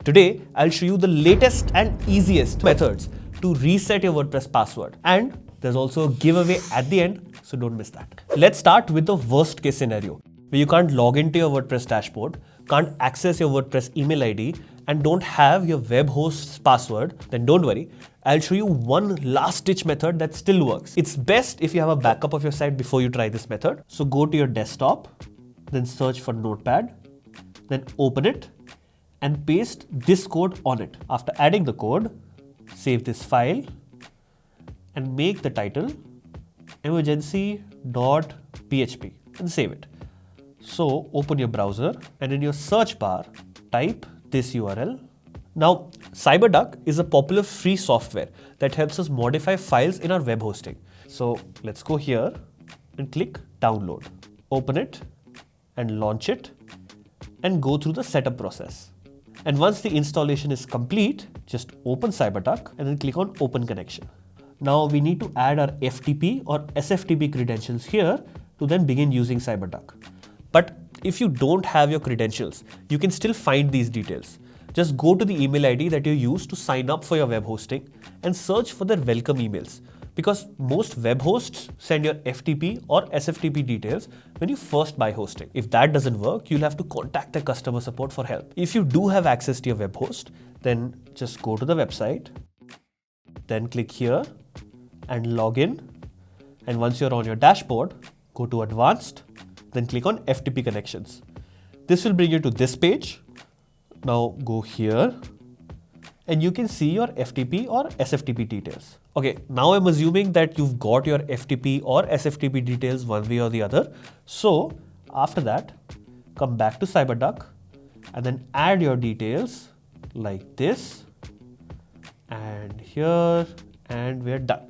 Today, I'll show you the latest and easiest methods to reset your WordPress password. And there's also a giveaway at the end, so don't miss that. Let's start with the worst case scenario, where you can't log into your WordPress dashboard, can't access your WordPress email ID, and don't have your web host's password. Then don't worry, I'll show you one last ditch method that still works. It's best if you have a backup of your site before you try this method. So go to your desktop, then search for Notepad, then open it and paste this code on it. After adding the code, save this file and make the title emergency.php and save it. So open your browser and in your search bar, type this URL. Now, CyberDuck is a popular free software that helps us modify files in our web hosting. So let's go here and click download. Open it and launch it and go through the setup process. And once the installation is complete, just open CyberDuck and then click on Open Connection. Now we need to add our FTP or SFTP credentials here to then begin using CyberDuck. But if you don't have your credentials, you can still find these details. Just go to the email ID that you use to sign up for your web hosting and search for their welcome emails. Because most web hosts send your FTP or SFTP details when you first buy hosting. If that doesn't work, you'll have to contact the customer support for help. If you do have access to your web host, then just go to the website, then click here and log in. And once you're on your dashboard, go to Advanced, then click on FTP Connections. This will bring you to this page. Now go here and you can see your FTP or SFTP details. Okay, now I'm assuming that you've got your FTP or SFTP details one way or the other. So after that, come back to CyberDuck and then add your details like this and here, and we're done.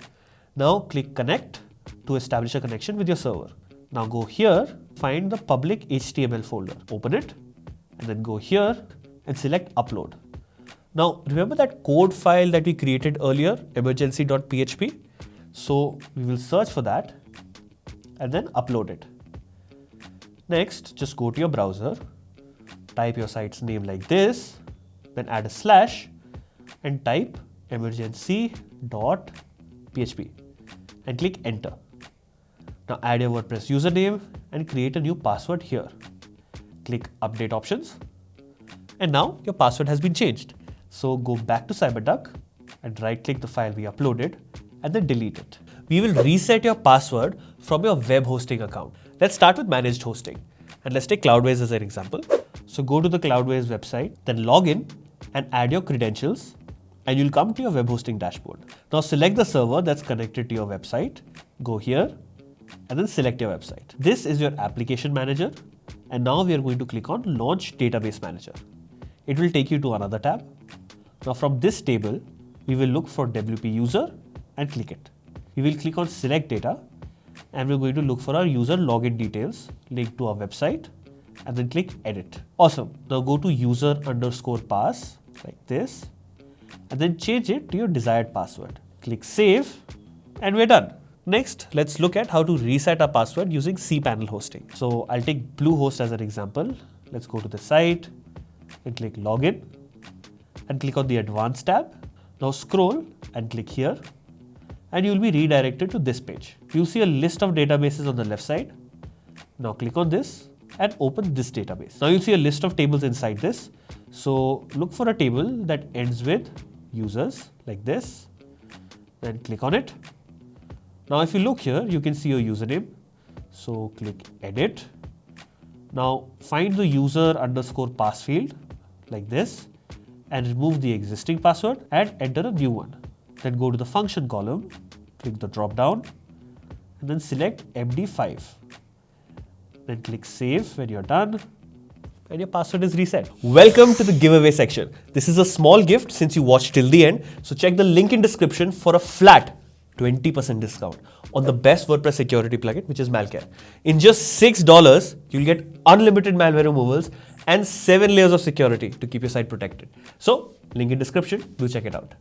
Now click connect to establish a connection with your server. Now go here, find the public HTML folder, open it and then go here and select upload. Now remember that code file that we created earlier, emergency.php? So we will search for that and then upload it. Next, just go to your browser, type your site's name like this, then add a slash and type emergency.php and click enter. Now add your WordPress username and create a new password here. Click update options. And now your password has been changed. So go back to CyberDuck and right click the file we uploaded and then delete it. We will reset your password from your web hosting account. Let's start with managed hosting. And let's take Cloudways as an example. So go to the Cloudways website, then log in and add your credentials and you'll come to your web hosting dashboard. Now select the server that's connected to your website. Go here and then select your website. This is your application manager. And now we are going to click on Launch Database Manager. It will take you to another tab. Now from this table, we will look for WP user and click it. We will click on select data and we're going to look for our user login details linked to our website and then click edit. Awesome. Now go to user_pass like this and then change it to your desired password. Click save and we're done. Next, let's look at how to reset our password using cPanel hosting. So I'll take Bluehost as an example. Let's go to the site and click login and click on the advanced tab. Now scroll and click here and you'll be redirected to this page. You'll see a list of databases on the left side. Now click on this and open this database. Now you'll see a list of tables inside this. So look for a table that ends with users like this, then click on it. Now if you look here, you can see your username. So click edit. Now find the user_pass field like this and remove the existing password and enter a new one. Then go to the function column, click the drop down and then select MD5. Then click save when you're done and your password is reset. Welcome to the giveaway section. This is a small gift since you watched till the end. So check the link in description for a flat 20% discount on the best WordPress security plugin, which is Malcare. In just $6, you'll get unlimited malware removals and 7 layers of security to keep your site protected. So, link in description, do check it out.